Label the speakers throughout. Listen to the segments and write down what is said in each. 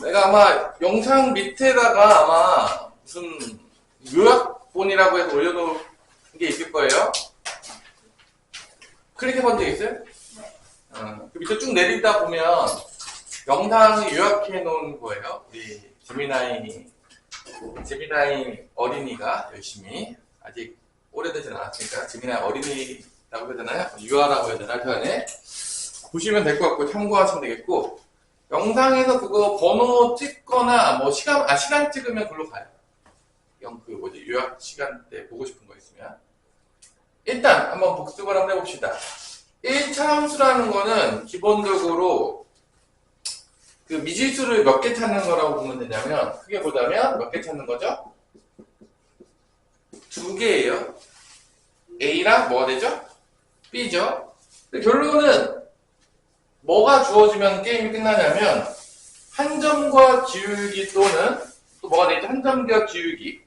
Speaker 1: 내가 아마 영상 밑에다가 아마 무슨 요약본이라고 해서 올려놓은 게 있을 거예요. 클릭해본 적 있어요? 그 밑에 쭉 내리다 보면 영상을 요약해 놓은 거예요. 우리 재미나이 어린이가 열심히, 아직 오래되진 않았으니까 재미나이 어린이라고 해야 되나요? 유아라고 해야 되나? 표현에 보시면 될 것 같고 참고하시면 되겠고, 영상에서 그거 번호 찍거나 뭐 시간 찍으면 그걸로 가요. 요약 시간 때 보고 싶은 거 있으면. 일단 한번 복습을 한번 해봅시다. 1차 함수라는 거는 기본적으로 그 미지수를 몇 개 찾는 거라고 보면 되냐면, 크게 보자면 몇 개 찾는 거죠? 2개예요. A랑 뭐가 되죠? B죠. 근데 결론은 뭐가 주어지면 게임이 끝나냐면, 한 점과 기울기 또는 또 뭐가 되겠죠? 한 점과 기울기.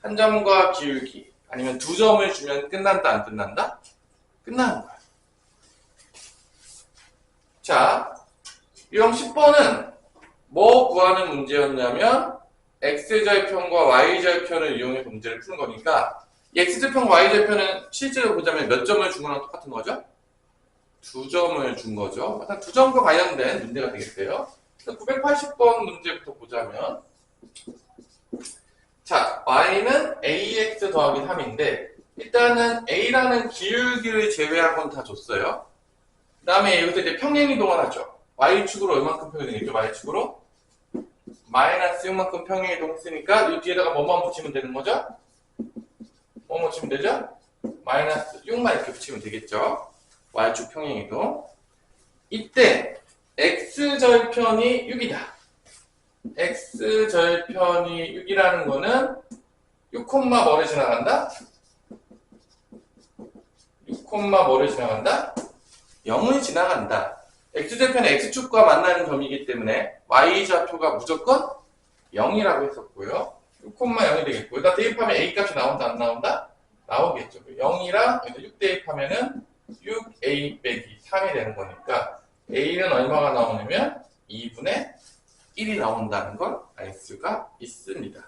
Speaker 1: 한 점과 기울기. 아니면 두 점을 주면 끝난다, 안 끝난다? 끝나는 거야. 자, 유형 10번은 뭐 구하는 문제였냐면, x절편과 y절편을 이용해서 문제를 푸는 거니까, 이 x절편과 y절편은 실제로 보자면 몇 점을 준 거랑 똑같은 거죠? 2점을 준 거죠. 일단 2점과 관련된 문제가 되겠어요. 980번 문제부터 보자면, 자, y는 ax 더하기 3인데, 일단은 a라는 기울기를 제외하고는 다 줬어요. 그 다음에 여기서 이제 평행이동을 하죠. y축으로 얼만큼 평행이동했죠? y축으로 마이너스 6만큼 평행이동했으니까 이 뒤에다가 뭐만 붙이면 되는 거죠? 뭐 붙이면 되죠? 마이너스 6만 이렇게 붙이면 되겠죠? y축 평행이동. 이때 x절편이 6이다. x절편이 6이라는 거는 6, 뭐를 지나간다? 6, 뭐를 지나간다? 0을 지나간다. x절편의 x축과 만나는 점이기 때문에 y좌표가 무조건 0이라고 했었고요. 6, 0이 되겠고, 일단 대입하면 a 값이 나온다, 안 나온다? 나오겠죠. 0이랑 6 대입하면은 6a 빼기 3이 되는 거니까 a는 얼마가 나오냐면 2분의 1이 나온다는 걸 알 수가 있습니다.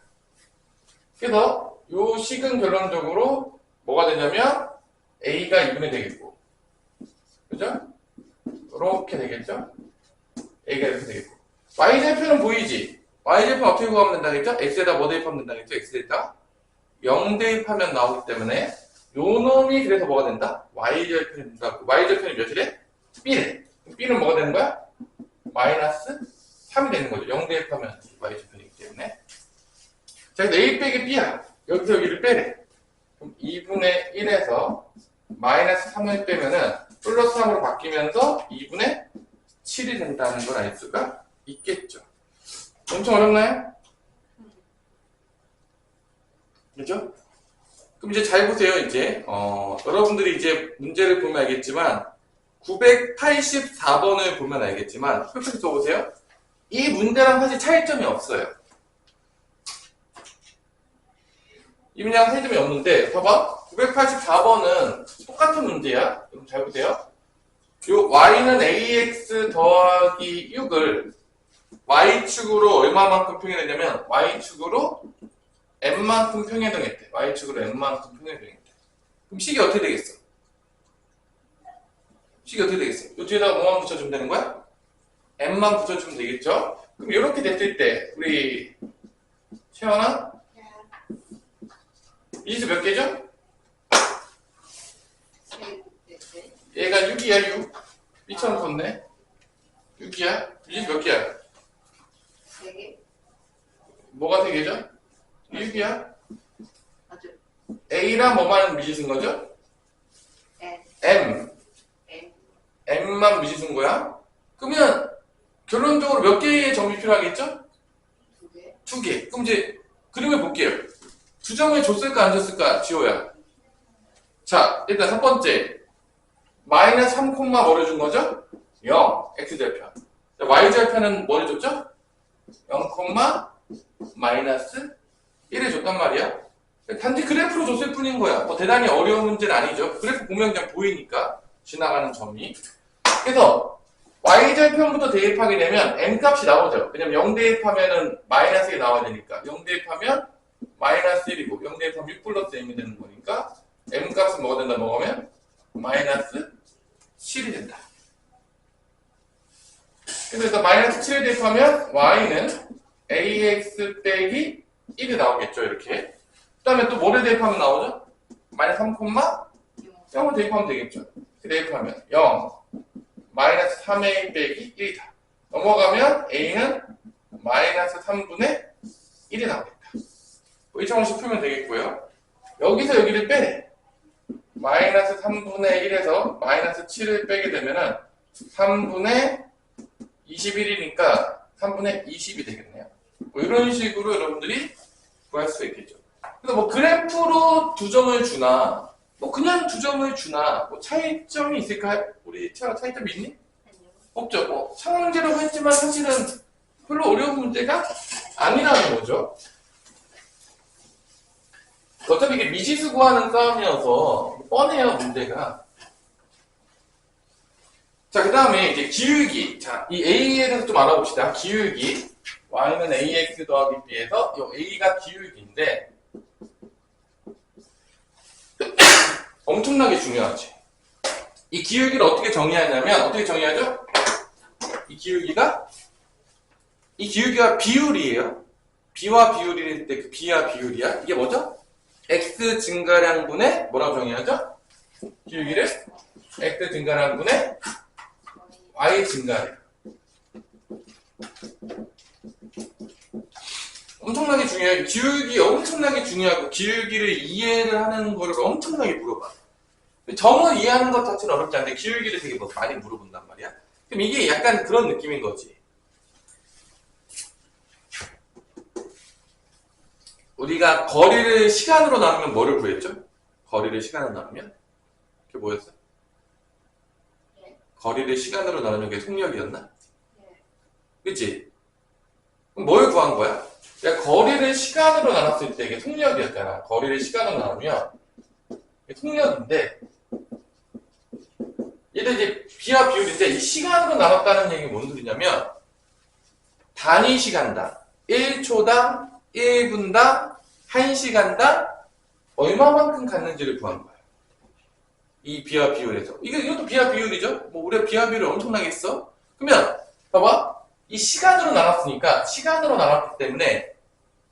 Speaker 1: 그래서 요 식은 결론적으로 뭐가 되냐면 a가 2분의 되겠고, 그죠? 이렇게 되겠죠? a가 이렇게 되겠고, y절편은 보이지? y절편 어떻게 구하면 된다 했죠? x에다 뭐 대입하면 된다 했죠? x에다 0 대입하면 나오기 때문에 요 놈이 그래서 뭐가 된다? y절편이 된다고. y절편이 몇이래? b래. b는 뭐가 되는 거야? 마이너스 3이 되는 거죠. 0 대입하면 y절편이기 때문에. 자, 그래서 a 빼기 b야. 여기서 여기를 빼래. 그럼 2분의 1에서 마이너스 3을 빼면은 플러스 3으로 바뀌면서 2분의 7이 된다는 걸 알 수가 있겠죠. 엄청 어렵나요? 그죠? 그럼 이제 잘 보세요. 이제 여러분들이 이제 문제를 보면 알겠지만 984번을 보면 알겠지만 펼쳐서 써보세요. 이 문제랑 사실 차이점이 없어요. 이 문제랑 차이점이 없는데 봐봐. 984번은 똑같은 문제야. 여러분 잘 보세요. 요 y는 ax 더하기 6을 y축으로 얼마만큼 평행했냐면 y축으로 n만큼 평행했대. y축으로 n만큼 평행했대. 그럼 식이 어떻게 되겠어? 식이 어떻게 되겠어? 요 뒤에다가 뭐만 붙여주면 되는 거야? n만 붙여주면 되겠죠? 그럼 이렇게 됐을 때 우리 채원아 미지수 몇 개죠? 얘가 6이야, 6. 미처럼 컸네. 6이야? 미지수 몇 개야?
Speaker 2: 3개.
Speaker 1: 뭐가 3개죠? 6이야?
Speaker 2: 맞아.
Speaker 1: A랑 뭐만 미지수인 거죠? M. M만 미지수인 거야? 그러면 결론적으로 몇 개의 점이 필요하겠죠?
Speaker 2: 2개.
Speaker 1: 2개. 그럼 이제 그림을 볼게요. 2점을 줬을까 안 줬을까? 지호야. 자, 일단 첫 번째. 마이너스 3, 뭐를 준 거죠? 0. x절편. y절편은 뭐를 줬죠? 0, 마이너스 1을 줬단 말이야. 단지 그래프로 줬을 뿐인 거야. 뭐 대단히 어려운 문제는 아니죠. 그래프 보면 그냥 보이니까 지나가는 점이. 그래서 y절편부터 대입하게 되면 m값이 나오죠. 왜냐면 0 대입하면은 마이너스 1이 나와야 되니까 0 대입하면 마이너스 1이고 0 대입하면 6 플러스 m이 되는 거니까 m값은 뭐가 된다 먹으면 마이너스 7이 된다. 그래서 마이너스 7을 대입하면 y는 ax 빼기 1이 나오겠죠. 이렇게. 그 다음에 또 뭐를 대입하면 나오죠? 마이너스 3,0을 대입하면 되겠죠. 대입하면 0 마이너스 3a 빼기 1이다. 넘어가면 a는 마이너스 3분의 1이 나오겠다. 뭐 이처럼씩 풀면 되겠고요. 여기서 여기를 빼래. 마이너스 3분의 1에서 마이너스 7을 빼게 되면은 3분의 21이니까 3분의 20이 되겠네요. 뭐 이런 식으로 여러분들이 구할 수 있겠죠. 그래서 뭐 그래프로 2점을 주나, 뭐 그냥 2점을 주나, 뭐 차이점이 있을까요? 우리 차이점 있니? 없죠. 뭐 상황제라고 했지만 사실은 별로 어려운 문제가 아니라는 거죠. 어차피 이게 미지수 구하는 싸움이어서 뻔해요, 문제가. 자, 그 다음에 이제 기울기. 자, 이 A에 대해서 좀 알아봅시다. 기울기. Y는 AX 더하기 B에서 이 A가 기울기인데, 엄청나게 중요하지. 이 기울기를 어떻게 정의하냐면, 어떻게 정의하죠? 이 기울기가 비율이에요. B와 비율일 때 그 B와 비율이야. 이게 뭐죠? X 증가량분의 뭐라고 정의하죠? 기울기를 X 증가량분의 Y 증가량. 엄청나게 중요해요. 기울기 엄청나게 중요하고 기울기를 이해를 하는 거를 엄청나게 물어봐. 점을 이해하는 것 자체는 어렵지 않은데 기울기를 되게 많이 물어본단 말이야. 그럼 이게 약간 그런 느낌인 거지. 우리가 거리를 시간으로 나누면 뭐를 구했죠? 거리를 시간으로 나누면? 그게 뭐였어? 거리를 시간으로 나누면 그게 속력이었나? 그치? 그럼 뭘 구한 거야? 그러니까 거리를 시간으로 나눴을 때 이게 속력이었잖아. 거리를 시간으로 나누면 이게 속력인데 얘도 이제 B와 비율인데 이 시간으로 나눴다는 얘기가 뭔 소리냐면 단위 시간당 1초당 1분당 1시간당 얼마만큼 갖는지를 구한 거야. 이 B와 비율에서. 이것도 B와 비율이죠? 뭐, 우리가 B와 비율을 엄청나게 했어? 그러면, 봐봐. 이 시간으로 나눴으니까, 시간으로 나눴기 때문에,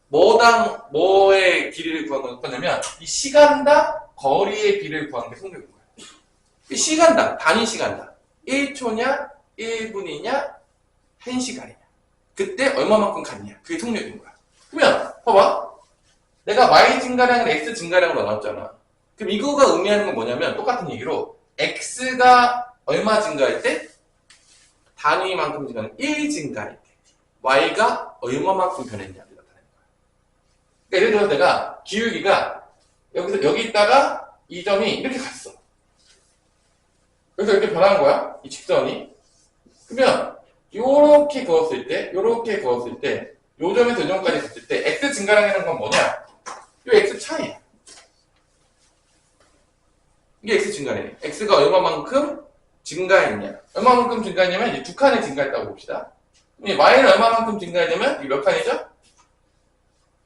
Speaker 1: 뭐의 길이를 구한 거냐면, 이 시간당 거리의 비를 구한 게 속력인 거야. 이 시간당, 단위 시간당. 1초냐, 1분이냐, 1시간이냐. 그때 얼마만큼 갔냐. 그게 속력인 거야. 그러면, 봐봐. 내가 Y 증가량을 X 증가량으로 나눴잖아. 그럼 이거가 의미하는 건 뭐냐면 똑같은 얘기로 X가 얼마 증가할 때? 단위만큼 증가하는 1 증가할 때 Y가 얼마만큼 변했냐를 나타내는 거야. 그러니까 예를 들어서 내가 기울기가 여기 있다가 이 점이 이렇게 갔어. 그래서 이렇게 변한 거야. 이 직선이. 그러면 요렇게 그었을 때 요 점에서 요 점까지 갔을 때 X 증가량이라는 건 뭐냐? 요 X 차이야. 이게 X 증가량이에요. X가 얼마만큼 증가했냐. 얼마만큼 증가했냐면 이제 2칸이 증가했다고 봅시다. Y는 얼마만큼 증가했냐면 이게 몇 칸이죠?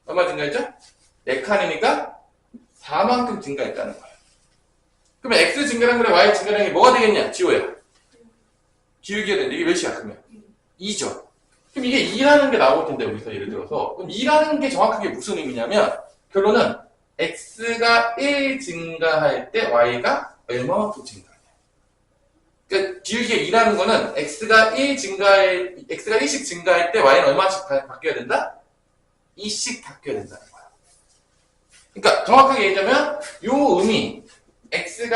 Speaker 1: 얼마 증가했죠? 4칸이니까 4만큼 증가했다는 거예요. 그러면 X 증가량과 Y 증가량이 뭐가 되겠냐? 지호야. 기울기가 되는데 이게 몇이야 그러면? 2죠. 그럼 이게 2라는 게 나올 텐데 여기서 예를 들어서 그럼 2라는 게 정확하게 무슨 의미냐면 결론은 X가 1 증가할 때 Y가 얼마만큼 증가하냐. 그러니까 기울기가 2라는 거는 X가 1씩 증가할 때 Y는 얼마씩 바뀌어야 된다? 2씩 바뀌어야 된다는 거야. 그러니까 정확하게 얘기하면 요 의미 X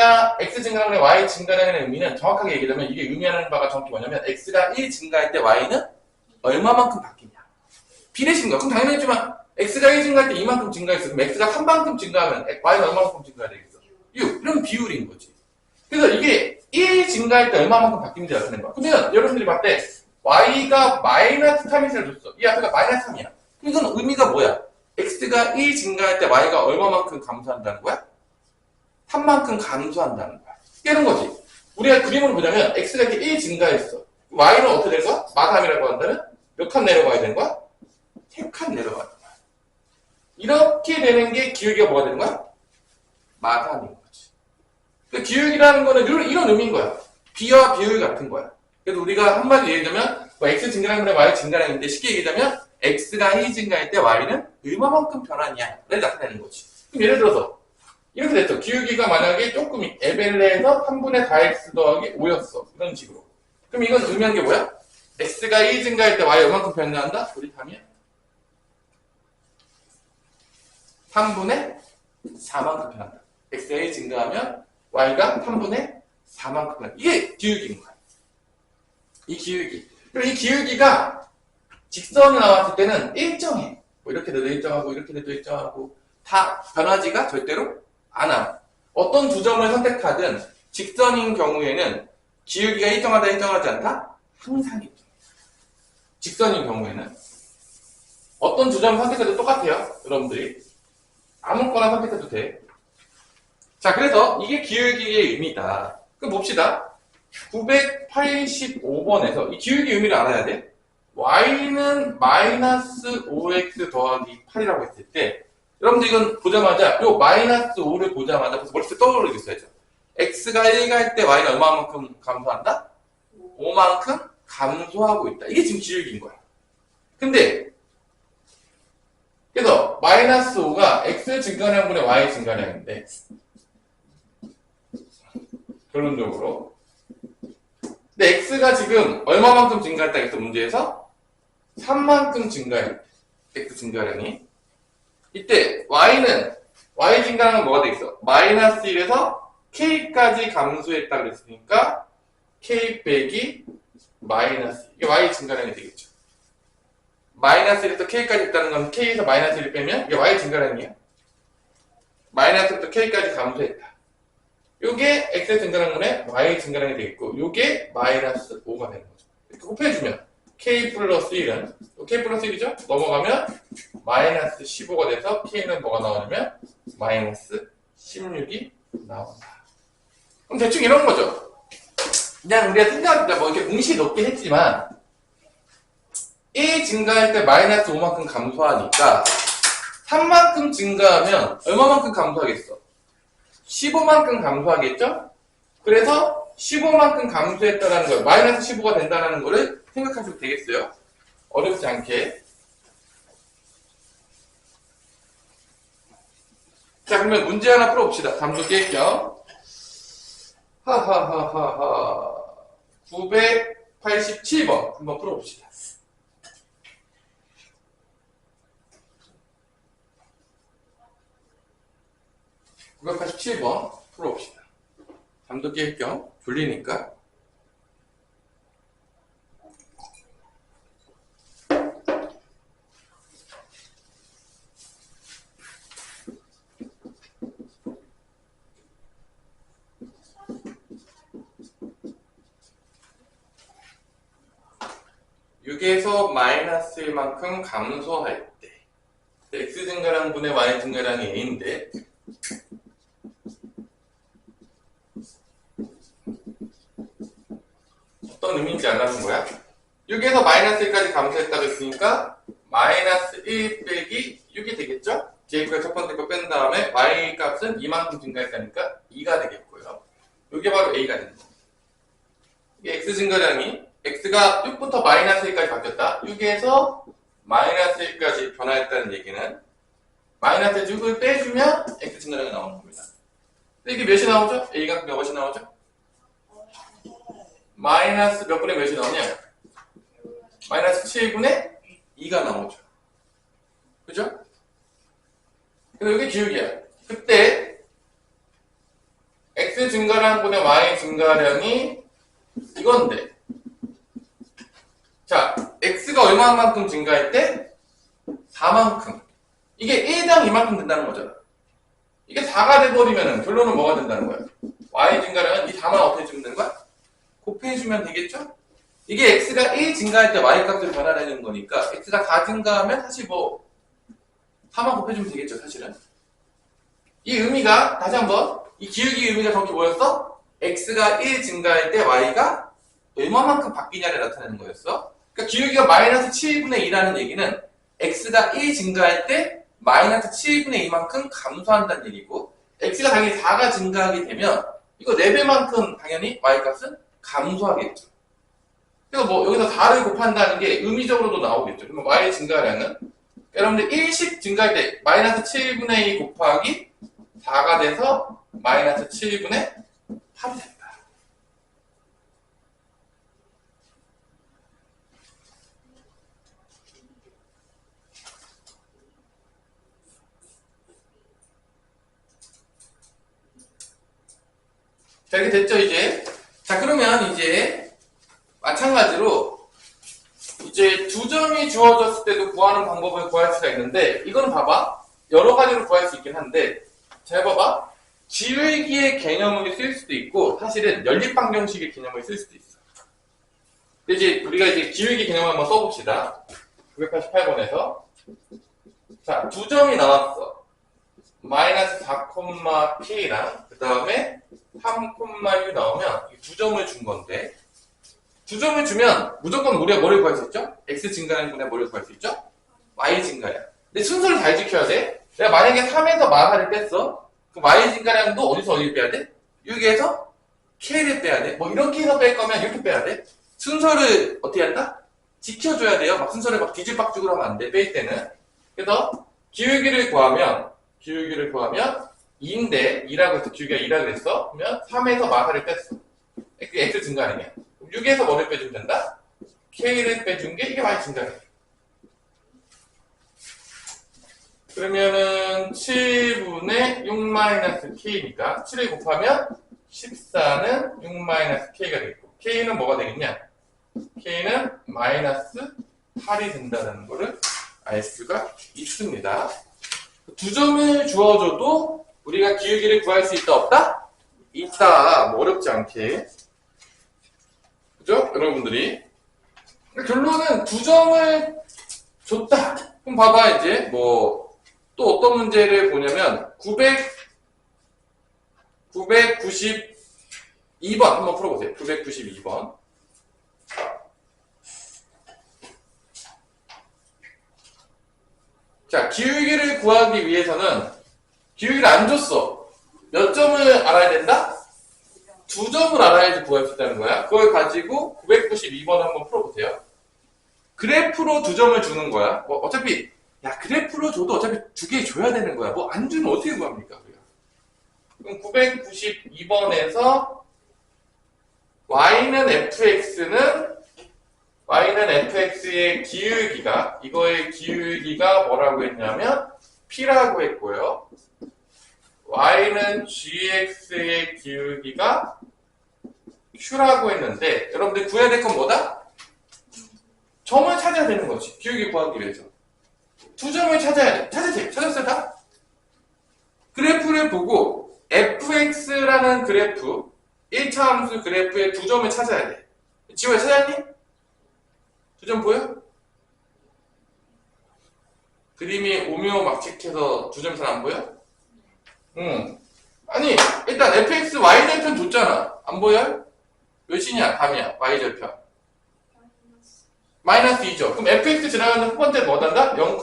Speaker 1: 증가량의 Y 증가량의 의미는 정확하게 얘기하면 이게 의미하는 바가 정확히 뭐냐면 X가 1 증가할 때 Y는 얼마만큼 바뀌냐. 비례식인 거야. 그럼 당연하지만 X가 1 증가할 때 이만큼 증가했어. 그럼 X가 3만큼 증가하면 Y는 얼마만큼 증가해야 되겠어? 6. 이런 비율인 거지. 그래서 이게 1 증가할 때 얼마만큼 바뀌는지 나타내는 거야. 그러면 여러분들이 봤을 때 Y가 마이너스 3을 줬어. 이 앞에가 마이너스 3이야. 그럼 이건 의미가 뭐야? X가 1 증가할 때 Y가 얼마만큼 감소한다는 거야? 3만큼 감소한다는 거야. 깨는 거지. 우리가 그림을 보자면 X가 이렇게 1 증가했어. y는 어떻게 될 거야? 마삼이라고 한다면 몇 칸 내려가야 되는 거야? 3칸 내려가는 거야. 이렇게 되는 게 기울기가 뭐가 되는 거야? 마삼인 거지. 그러니까 기울기라는 거는 이런 의미인 거야. b와 비율 같은 거야. 그래서 우리가 한마디로 얘기하자면 뭐 x 증가량분의 y 증가량인데 쉽게 얘기하자면 x가 1 증가할 때 y는 얼마만큼 변하냐를 나타내는 거지. 그럼 예를 들어서 이렇게 됐어. 기울기가 만약에 조금 에벨레에서 3분의 4x 더하기 5였어. 이런 식으로. 그럼 이건 의미하는 게 뭐야? x가 1 증가할 때 y 얼마만큼 변화한다? 우리 답이야. 3분의 4만큼 변한다. x가 1 증가하면 y가 3분의 4만큼 변한다. 이게 기울기인 거야. 이 기울기. 그리고 이 기울기가 직선이 나왔을 때는 일정해. 뭐 이렇게 돼도 일정하고 이렇게 돼도 일정하고 다 변하지가 절대로 않아. 어떤 두 점을 선택하든 직선인 경우에는 기울기가 일정하다 일정하지 않다? 항상 일정해. 직선인 경우에는 어떤 두 점을 선택해도 똑같아요. 여러분들이 아무거나 선택해도 돼. 자, 그래서 이게 기울기의 의미다. 그럼 봅시다. 985번에서 이 기울기 의미를 알아야 돼. y는 마이너스 5x 더하기 8이라고 했을 때 여러분들 이건 보자마자 요 마이너스 5를 보자마자 벌써 머릿속에 떠오르겠어야죠. x가 1 갈 때 y는 얼마만큼 감소한다? 5만큼 감소하고 있다. 이게 지금 기울기인 거야. 근데 그래서 마이너스 5가 x 증가량분의 y 증가량인데 결론적으로 근데 x가 지금 얼마만큼 증가했다 했어 문제에서 3만큼 증가했대. x 증가량이. 이때 y는 y 증가량은 뭐가 돼 있어? 마이너스 1에서 k까지 감소했다 그랬으니까 k 빼기 마이너스 이게 y 증가량이 되겠죠. 마이너스 1에서 k까지 있다는 건 k에서 마이너스 1을 빼면 이게 y 증가량이에요. 마이너스부터 k까지 감소했다. 요게 x 증가량분의 y 증가량이 되겠고 요게 마이너스 5가 되는 거죠. 이렇게 곱해주면 k 플러스 1은 또 k 플러스 1이죠? 넘어가면 마이너스 15가 돼서 k는 뭐가 나오냐면 마이너스 16이 나온다. 그럼 대충 이런 거죠. 그냥 우리가 생각하니까 뭐 이렇게 공식이 높긴 했지만 1 증가할 때 마이너스 5만큼 감소하니까 3만큼 증가하면 얼마만큼 감소하겠어? 15만큼 감소하겠죠? 그래서 15만큼 감소했다는 거, 마이너스 15가 된다는 거를 생각하셔도 되겠어요? 어렵지 않게. 자, 그러면 문제 하나 풀어봅시다. 감소 깰겸. 하하하하하. 987번 한번 풀어봅시다. 987번 풀어봅시다. 감도 깰 겸 졸리니까. (6에서) 마이너스 1만큼 감소할 때 x 증가량분의 y 증가량이 a인데 어떤 의미인지 알라는 거야? 6에서 마이너스 1까지 감소했다고 했으니까 마이너스 1 빼기 6이 되겠죠? j가 첫 번째 거 뺀 다음에 y 값은 이만큼 증가했다니까 2가 되겠고요. 이게 바로 a가 되는 거예요. 이게 x 증가량이 x가 6부터 마이너스 1까지 바뀌었다. 6에서 마이너스 1까지 변화했다는 얘기는 마이너스 6을 빼주면 x 증가량이 나오는 겁니다. 근데 이게 몇이 나오죠? a가 몇이 나오죠? 마이너스 몇 분의 몇이 나오냐? 마이너스 7분의 2가 나오죠. 그죠? 그래서 이게 기울기야. 그때 x 증가량분의 y 증가량이 이건데 자, x가 얼마만큼 증가할 때? 4만큼. 이게 1당 2만큼 된다는 거잖아. 이게 4가 돼버리면 결론은 뭐가 된다는 거야? y 증가량은 이 4만 어떻게 주면 되는 거야? 곱해주면 되겠죠? 이게 x가 1 증가할 때 y 값을 변화되는 거니까 x가 4 증가하면 사실 뭐 4만 곱해주면 되겠죠, 사실은. 이 의미가 다시 한번 이 기울기 의미가 정확히 뭐였어? x가 1 증가할 때 y가 얼마만큼 바뀌냐를 나타내는 거였어. 그러니까 기울기가 마이너스 7분의 2라는 얘기는 x가 1 증가할 때 마이너스 7분의 2만큼 감소한다는 얘기고, x가 당연히 4가 증가하게 되면 이거 4배만큼 당연히 y값은 감소하겠죠. 그래서 뭐 여기서 4를 곱한다는 게 의미적으로도 나오겠죠. 그러면 y 증가량은 여러분들 1씩 증가할 때 마이너스 7분의 2 곱하기 4가 돼서 마이너스 7분의 8이 된다. 자, 이렇게 됐죠, 이제? 자, 그러면 이제 마찬가지로 이제 두 점이 주어졌을 때도 구하는 방법을 구할 수가 있는데, 이건 봐봐. 여러 가지로 구할 수 있긴 한데, 잘 봐봐. 기울기의 개념을 쓸 수도 있고, 사실은 연립방정식의 개념을 쓸 수도 있어. 근데 이제 우리가 이제 기울기 개념을 한번 써봅시다. 988번에서. 자, 두 점이 나왔어. 마이너스 4,p랑, 그 다음에 3,6 나오면 두 점을 준 건데, 두 점을 주면 무조건 우리가 뭐를 구할 수 있죠? x 증가량분의 뭐를 구할 수 있죠? y 증가량. 근데 순서를 잘 지켜야 돼. 내가 만약에 3에서 마하를 뺐어. 그럼 y 증가량도 어디를 빼야 돼? 6에서 k를 빼야 돼. 뭐 이렇게 해서 뺄 거면 이렇게 빼야 돼. 순서를 어떻게 한다? 지켜줘야 돼요. 막 순서를 막 뒤집박죽으로 하면 안 돼. 뺄 때는. 그래서 기울기를 구하면 2인데 2라고 해서 기울기가 2라고 했어. 그러면 3에서 마하를 뺐어. 그게 x 증가량이야. 6에서 뭐를 빼주면 된다? k를 빼준 게 이게 y 증가량이야. 그러면은 7분의 6-k니까 7을 곱하면 14는 6-k가 되겠고, k는 뭐가 되겠냐? k는 마이너스 8이 된다는 거를 알 수가 있습니다. 두 점을 주어줘도 우리가 기울기를 구할 수 있다 없다? 있다. 뭐 어렵지 않게. 그죠? 여러분들이. 결론은 두 점을 줬다. 그럼 봐봐, 이제 뭐 또 어떤 문제를 보냐면 992번 한번 풀어보세요. 992번. 자, 기울기를 구하기 위해서는 기울기를 안 줬어. 몇 점을 알아야 된다? 두 점을 알아야지 구할 수 있다는 거야. 그걸 가지고 992번 한번 풀어보세요. 그래프로 두 점을 주는 거야. 뭐 어차피 야, 그래프로 줘도 어차피 두 개 줘야 되는 거야. 뭐 안 주면 어떻게 구합니까? 그럼 992번에서 y는 fx의 기울기가, 이거의 기울기가 뭐라고 했냐면 p라고 했고요. y는 gx의 기울기가 q라고 했는데, 여러분들 구해야 될 건 뭐다? 점을 찾아야 되는 거지. 기울기 구하기 위해서. 두 점을 찾아야 돼. 찾으세요. 찾았어요, 다? 그래프를 보고 fx라는 그래프, 1차 함수 그래프의 두 점을 찾아야 돼. 지호야, 찾았니? 두 점 보여? 그림이 오묘막측해서 두 점 잘 안 보여? 응. 아니, 일단 fx y절편 줬잖아. 안 보여? 몇이냐? 감이야. y절편. 마이너스 2죠. 그럼 fx 지나가는 첫 번째 뭐단다? 0,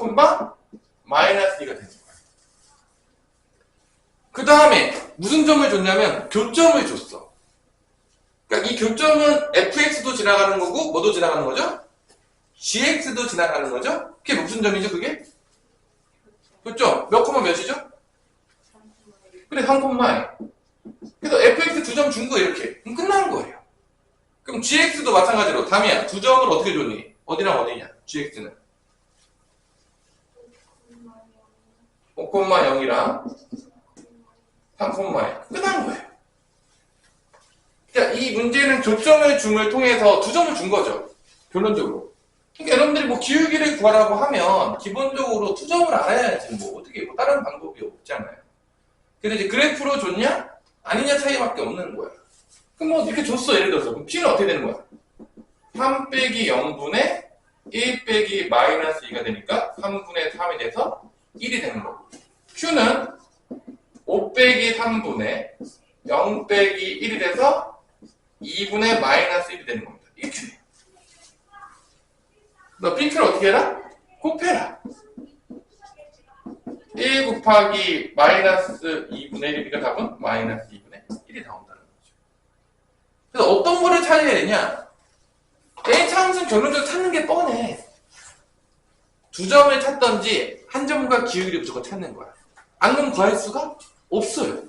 Speaker 1: 마이너스 2가 되는 거야. 그 다음에 무슨 점을 줬냐면 교점을 줬어. 그러니까 이 교점은 fx도 지나가는 거고 뭐도 지나가는 거죠? gx도 지나가는 거죠? 그게 무슨 점이죠, 그게? 교점. 몇 콤마 몇이죠? 그래, 3,1. 그래서 fx 두 점 준 거 이렇게. 그럼 끝나는 거예요. 그럼 gx도 마찬가지로. 담이야, 두 점을 어떻게 줬니? 어디랑 어디냐? gx는 5,0이랑 3,1. 끝난 거예요. 그러니까 이 문제는 교점을 줌을 통해서 두 점을 준 거죠. 결론적으로. 그러니까 여러분들이 뭐 기울기를 구하라고 하면 기본적으로 두 점을 알아야지 뭐 어떻게 뭐 다른 방법이 없잖아요. 근데 이제 그래프로 줬냐? 아니냐 차이밖에 없는 거야. 그럼 뭐 이렇게 줬어, 예를 들어서. 그럼 p는 어떻게 되는 거야? 3 빼기 0분의 1 빼기 마이너스 2가 되니까 3분의 3이 돼서 1이 되는 거고. q는 5 빼기 3분의 0 빼기 1이 돼서 2분의 마이너스 1이 되는 겁니다. 이게 Q예요. 너 Pq를 어떻게 해라? 곱해라. 1 곱하기 마이너스 2분의 1이니까 답은 마이너스 2분의 1이 나온다는 거죠. 그래서 어떤 거를 찾아야 되냐? N차함수는 결론적으로 찾는 게 뻔해. 두 점을 찾던지 한 점과 기울기를 무조건 찾는 거야. 안 그러면 구할 수가 없어요.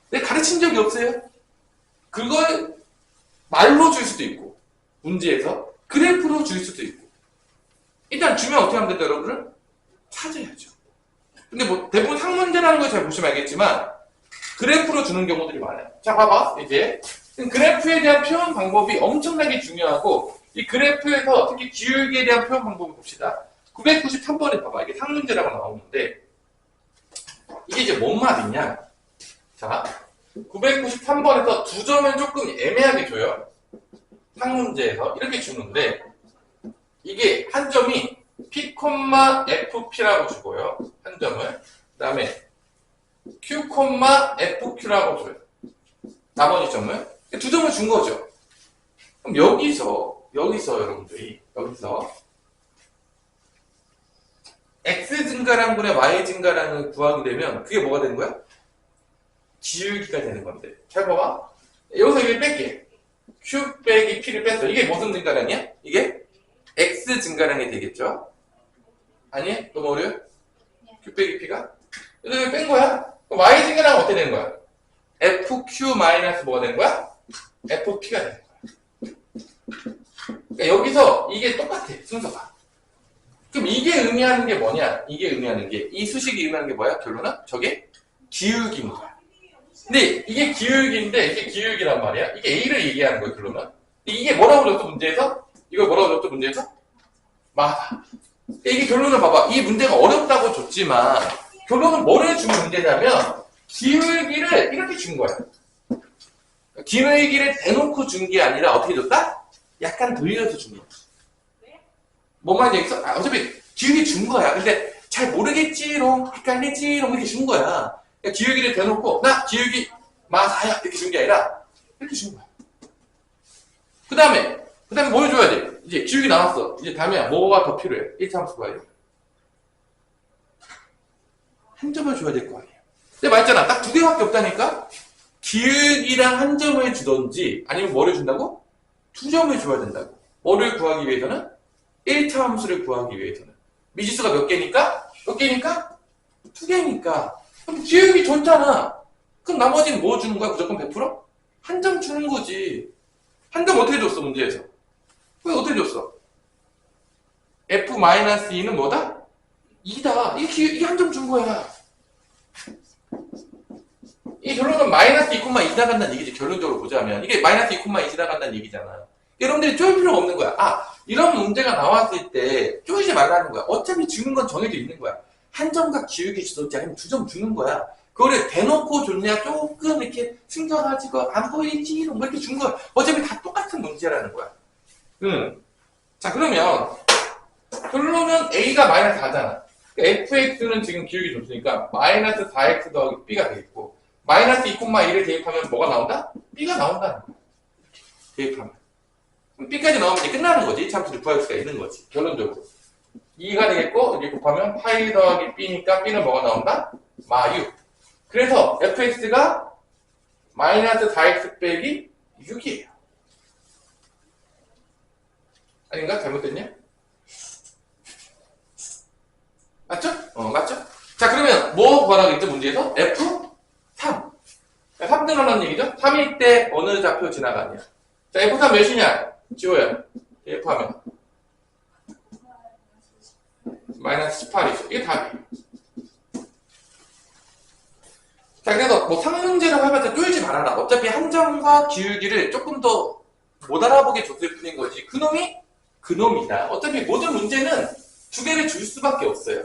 Speaker 1: 내가 가르친 적이 없어요. 그걸 말로 줄 수도 있고 문제에서 그래프로 줄 수도 있고 일단 주면 어떻게 하면 된다 여러분을 찾아야죠. 근데 뭐 대부분 상문제라는 걸 잘 보시면 알겠지만 그래프로 주는 경우들이 많아요. 자 봐봐 이제 그래프에 대한 표현 방법이 엄청나게 중요하고 이 그래프에서 특히 기울기에 대한 표현 방법을 봅시다. 993번에 봐봐 이게 상문제라고 나오는데 이게 이제 뭔 말이냐. 자 993번에서 두 점은 조금 애매하게 줘요. 상문제에서 이렇게 주는데 이게 한 점이 P, FP라고 주고요. 한 점을. 그 다음에 Q, FQ라고 줘요. 나머지 점을. 두 점을 준 거죠. 그럼 여기서 여러분들이 여기서 X 증가량분의 Y 증가량을 구하게 되면 그게 뭐가 되는 거야? 기울기가 되는 건데. 잘 봐봐. 여기서 이걸 뺄게. Q 빼기 P를 뺐어. 이게 무슨 증가량이야? 이게 X 증가량이 되겠죠? 아니? 너무 어려워? Q 빼기 P가? 이걸 뺀 거야? 그럼 Y 증가량은 어떻게 되는 거야? FQ 마이너스 뭐가 되는 거야? FP가 되는 거야. 그러니까 여기서 이게 똑같아, 순서가. 그럼 이게 의미하는 게 뭐냐? 이게 의미하는 게, 이 수식이 의미하는 게 뭐야? 결론은? 저게 기울기인 거야. 근데 이게 기울기인데, 이게 기울기란 말이야. 이게 A를 얘기하는 거야, 결론은. 이게 뭐라고 줬어, 문제에서? 이걸 뭐라고 줬어, 문제에서? 맞아. 이게 결론을 봐봐. 이 문제가 어렵다고 줬지만, 결론은 뭐를 준 문제냐면, 기울기를 이렇게 준 거야. 기울기를 대놓고 준 게 아니라 어떻게 줬다? 약간 돌려서 준 거야. 뭔 말인지 알겠어? 어차피 기울기 준 거야. 근데 잘 모르겠지롱, 헷갈리지롱 이렇게 준 거야. 그러니까 기울기를 대놓고 나 기울기 맞아요 이렇게 준 게 아니라 이렇게 준 거야. 그 다음에 뭘 줘야 돼? 이제 기울기 나왔어. 이제 다음에 뭐가 더 필요해? 1차 함수 구하려. 한 점을 줘야 될 거 아니야. 내가 말했잖아. 딱 두 개밖에 없다니까? 기울기랑 한 점을 주던지 아니면 뭐를 준다고? 두 점을 줘야 된다고. 뭐를 구하기 위해서는? 1차 함수를 구하기 위해서는. 미지수가 몇 개니까? 몇 개니까? 두 개니까. 그럼 기울기 줬잖아. 그럼 나머지는 뭐 주는 거야? 무조건 100%? 한 점 주는 거지. 한 점 어떻게 줬어, 문제에서? 왜 어떻게 줬어? F-2는 뭐다? 2다. 이게 한 점 준 거야. 이 결론은 마이너스 2,2 지나간다는 얘기지. 결론적으로 보자면. 이게 마이너스 2,2 지나간다는 얘기잖아. 여러분들이 쪼일 필요가 없는 거야. 이런 문제가 나왔을 때 쪼이지 말라는 거야. 어차피 주는 건 정해져 있는 거야. 한 점과 기울기 주던지 아니면 두 점 주는 거야. 그거를 대놓고 줬냐, 조금 이렇게 숨겨가지고 안 보이지, 이런 거 이렇게 준 거야. 어차피 다 똑같은 문제라는 거야. 자, 그러면 결론은 A가 마이너스 4잖아. fx는 지금 기울기 줬으니까 마이너스 4x 더하기 b가 되겠고 마이너스 2,1을 대입하면 뭐가 나온다? b가 나온다는 거야. 대입하면. 그럼 b까지 나오면 이제 끝나는 거지. 참수를 구할 수가 있는 거지. 결론적으로. 2가 되겠고 여기 곱하면 파이 더하기 b니까 b는 뭐가 나온다? 마유. 그래서 fx가 마이너스 4x 빼기 6이에요. 아닌가? 잘못됐냐? 맞죠? 맞죠? 자, 그러면 뭐 구하라고 했죠? 문제에서? F3. 3 늘어나는 얘기죠? 3일 때 어느 좌표 지나가냐. 자, F3 몇이냐? 지호야. F하면. 마이너스 18이죠. 이게 답이에요. 자, 그래서 뭐 상문제라고 해봤자 쫄지 말아라. 어차피 한 점과 기울기를 조금 더 못 알아보게 줬을 뿐인 거지. 그놈이 그놈이다. 어차피 모든 문제는 두 개를 줄 수밖에 없어요.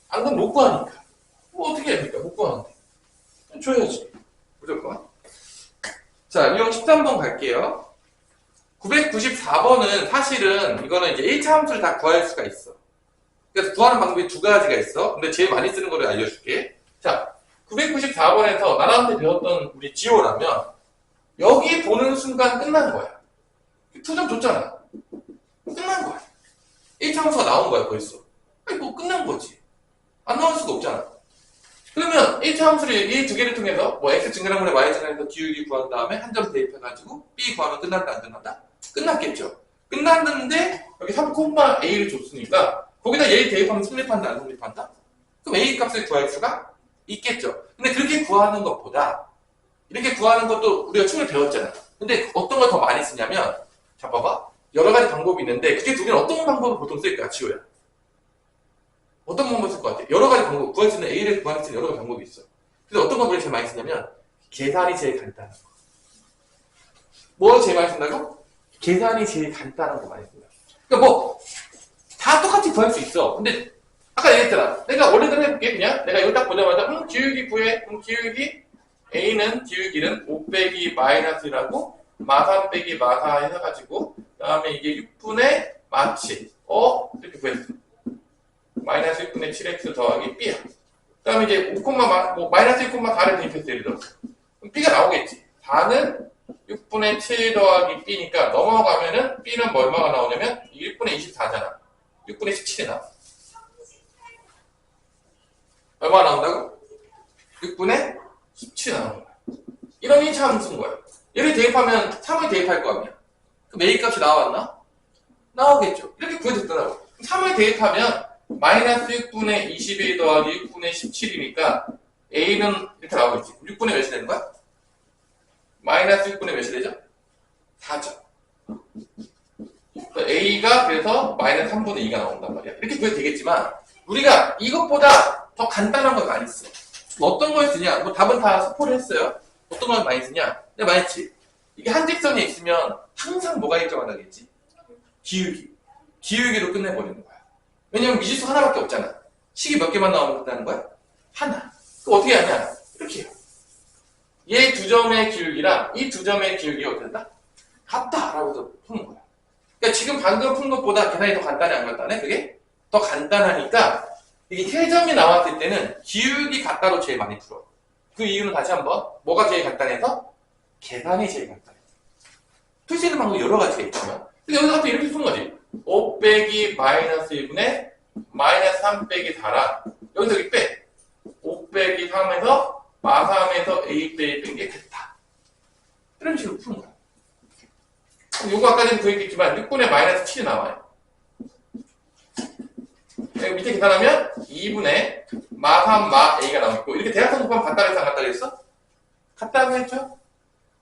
Speaker 1: 안 그럼 못 구하니까. 뭐 어떻게 해야 됩니까? 못 구하는데. 줘야지. 무조건. 자, 유형 13번 갈게요. 994번은 사실은 이거는 이제 1차 함수를 다 구할 수가 있어. 그래서 구하는 방법이 두 가지가 있어. 근데 제일 많이 쓰는 거를 알려줄게. 자, 994번에서 나한테 배웠던 우리 지호라면 여기 보는 순간 끝나는 거야. 2점 줬잖아. 끝난 거야. 1차 함수가 나온 거야 벌써. 아니 뭐 끝난 거지. 안 나올 수가 없잖아. 그러면 1차 함수를 이 두 개를 통해서 뭐 x 증가량분의 y 증가량에서 기울기 구한 다음에 한 점 대입해가지고 b 구하면 끝난다 안 끝난다? 끝났겠죠. 끝났는데 여기 3,a를 줬으니까 거기다 a 대입하면 성립한다 안 성립한다? 그럼 a 값을 구할 수가 있겠죠. 근데 그렇게 구하는 것보다 이렇게 구하는 것도 우리가 충분히 배웠잖아. 근데 어떤 걸 더 많이 쓰냐면 자 봐봐. 여러 가지 방법이 있는데 그게 두 개는 어떤 방법을 보통 쓸까? 지호야. 어떤 방법을 쓸 것 같아? 여러 가지 방법. 구할 수 있는 A를 구할 수 있는 여러 가지 방법이 있어. 그래서 어떤 방법을 제일 많이 쓰냐면 계산이 제일 간단한 거. 뭘 제일 많이 쓴다고? 계산이 제일 간단한 거 많이 쓴다. 그러니까 뭐 다 똑같이 구할 수 있어. 근데 아까 얘기했잖아. 내가 원래대로 해볼게. 그냥 내가 이거 딱 보자마자 기울기 구해. 기울기 A는 기울기는 5 빼기 마이너스라고 마3 빼기 마4 해가지고 그 다음에 이게 6분의 마7 이렇게 구했어. 마이너스 6분의 7x 더하기 b야. 그 다음에 이제 5, 마이너스 1,4를 대입했어. 예를 들어서 그럼 b가 나오겠지. 4는 6분의 7 더하기 b니까 넘어가면은 b는 뭐 얼마가 나오냐면 1분의 24잖아. 6분의 17이 나와. 얼마가 나온다고? 6분의 17이 나오는 거야. 이런 1차 함수인 거야. 얘를 대입하면 3을 대입할 거 아니야. 그럼 A 값이 나왔나? 나오겠죠. 이렇게 구해줬더라고. 3을 대입하면 마이너스 6분의 21 더하기 6분의 17이니까 A는 이렇게 나오겠지. 6분의 몇이 되는 거야? 마이너스 6분의 몇이 되죠? 4죠. A가 그래서 마이너스 3분의 2가 나온단 말이야. 이렇게 구해도 되겠지만 우리가 이것보다 더 간단한 걸 많이 써. 어떤 걸 쓰냐? 뭐 답은 다 스포를 했어요. 어떤 걸 많이 쓰냐? 내가 말했지. 이게 한직선에 있으면 항상 뭐가 일정하다겠지? 기울기. 기울기로 끝내버리는 거야. 왜냐면 미지수 하나밖에 없잖아. 식이 몇 개만 나오면 된다는 거야? 하나. 그럼 어떻게 하냐? 이렇게 해요. 얘 두 점의 기울기랑 이 두 점의 기울기가 어떻게 된다? 같다! 라고 해서 푸는 거야. 그러니까 지금 방금 푼 것보다 계산이 더 간단해 안 간단해? 그게? 더 간단하니까 이게 세 점이 나왔을 때는 기울기 같다로 제일 많이 풀어. 그 이유는 다시 한번 뭐가 제일 간단해서? 계산이 제일 간단해. 풀 수 있는 방법이 여러 가지가 있지만 여기서 또 이렇게 푸는 거지. 5 빼기 마이너스 1분의 마이너스 3 빼기 4라 여기서 여기 빼. 5 빼기 3에서 마3에서 A 빼기 게 됐다. 이런 식으로 푸는 거야. 요거 아까 전에 구했겠지만 6분의 마이너스 7이 나와요. 여기 밑에 계산하면 2분의 마3 마 A가 나오고 이렇게 대각선 곱하면 같다 그랬어 안 같다 그랬어? 같다고 했죠?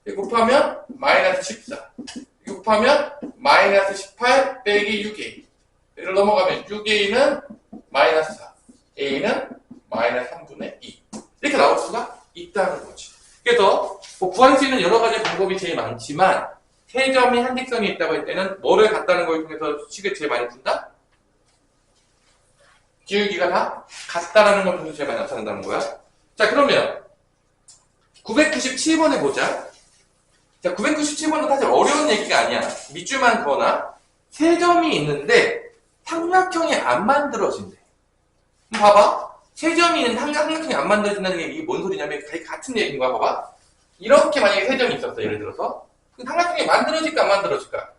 Speaker 1: 이거 곱하면 마이너스 14 이거 곱하면 마이너스 18 빼기 6A 얘를 넘어가면 6A는 마이너스 4 A는 마이너스 3분의 2 이렇게 나올 수가 있다는 거지. 그래서 뭐 구할 수 있는 여러 가지 방법이 제일 많지만 세 점이 한직선이 있다고 할 때는 뭐를 같다는 걸 통해서 식을 제일 많이 푼다? 기울기가 다 같다라는 걸 통해서 제일 많이 나타난다는 거야. 자 그러면 997번에 보자. 자 997번은 사실 어려운 얘기가 아니야. 밑줄만 그거나 세 점이 있는데 삼각형이 안 만들어진대. 봐봐. 세 점이 있는 삼각형이 안 만들어진다는 게 이게 뭔 소리냐면 같은 얘기인 거야. 봐봐. 이렇게 만약에 세 점이 있었어. 예를 들어서 그 삼각형이 만들어질까 안 만들어질까?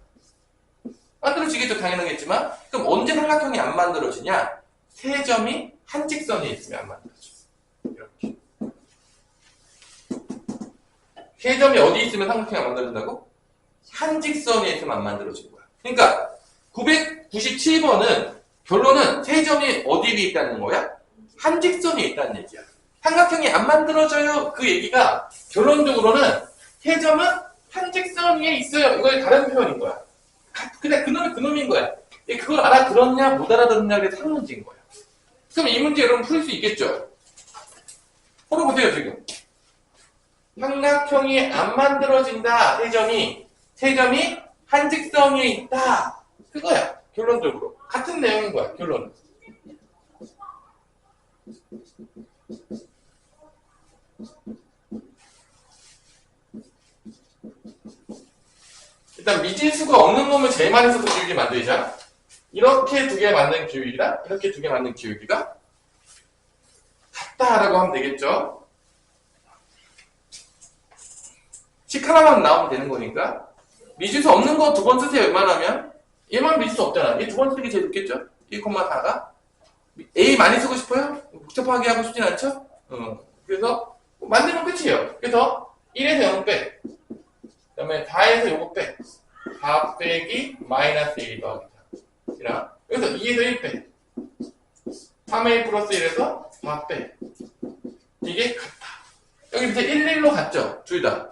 Speaker 1: 만들어지겠죠. 당연하겠지만 그럼 언제 삼각형이 안 만들어지냐? 세 점이 한 직선에 있으면 안 만들어져. 이렇게. 세 점이 어디 있으면 삼각형이 안 만들어진다고? 한 직선에 있으면 안 만들어지는 거야. 그러니까 997번은 결론은 세 점이 어디에 있다는 거야? 한 직선에 있다는 얘기야. 삼각형이 안 만들어져요. 그 얘기가 결론적으로는 세 점은 한 직선 위에 있어요. 이거의 다른 표현인 거야. 그냥 그놈이 그놈인 거야. 그걸 알아들었냐 못 알아들었냐에 대해서 한 문제인 거야. 그럼 이 문제 여러분 풀 수 있겠죠? 풀어보세요 지금. 삼각형이 안 만들어진다. 세 점이 한 직선 위에 있다. 그거야. 결론적으로. 같은 내용인 거야. 결론은. 일단 미진수가 없는 놈을 제일 많이 써서 기울기 만들자. 이렇게 두 개 맞는 기울기랑 이렇게 두 개 맞는 기울기가 같다라고 하면 되겠죠. 식 하나만 나오면 되는 거니까 미지수 없는 거 두 번 쓰세요. 웬만하면. 얘만 미지수 없잖아. 얘 두 번 쓰는 게 제일 좋겠죠? 1,4가. A 많이 쓰고 싶어요? 복잡하게 하고 싶진 않죠? 그래서 만들면 끝이에요. 그래서 1에서 0 빼. 그 다음에 4에서 요거 빼. 4 빼기 마이너스 1 더하기 4. 여기서 2에서 1 빼. 3A 플러스 1에서 4 빼. 이게 같다. 여기 밑에 1, 1로 같죠? 둘 다.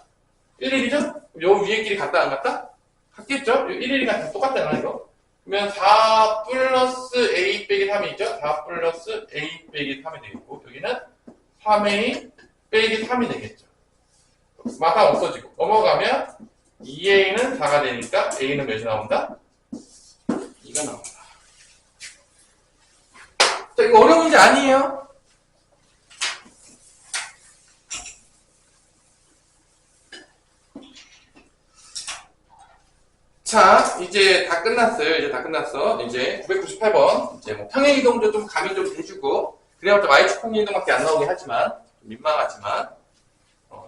Speaker 1: 1, 1이죠? 요 위에 길이 같다 안 같다? 같겠죠? 요 1, 1이가 똑같잖아 이거. 그러면 4 플러스 A 빼기 3이 있죠? 4 플러스 A 빼기 3이 되겠고 여기는 3A 빼기 3이 되겠죠. 마상 없어지고 넘어가면 2A는 4가 되니까 A는 몇이 나온다? 2가 나온다. 자, 이거 어려운 문제 아니에요? 자, 이제 다 끝났어요. 이제 다 끝났어. 이제 998번. 이제 뭐 평행이동도 좀 감이 좀 해주고, 그래야부터 Y축 평행이동밖에 안 나오긴 하지만, 좀 민망하지만,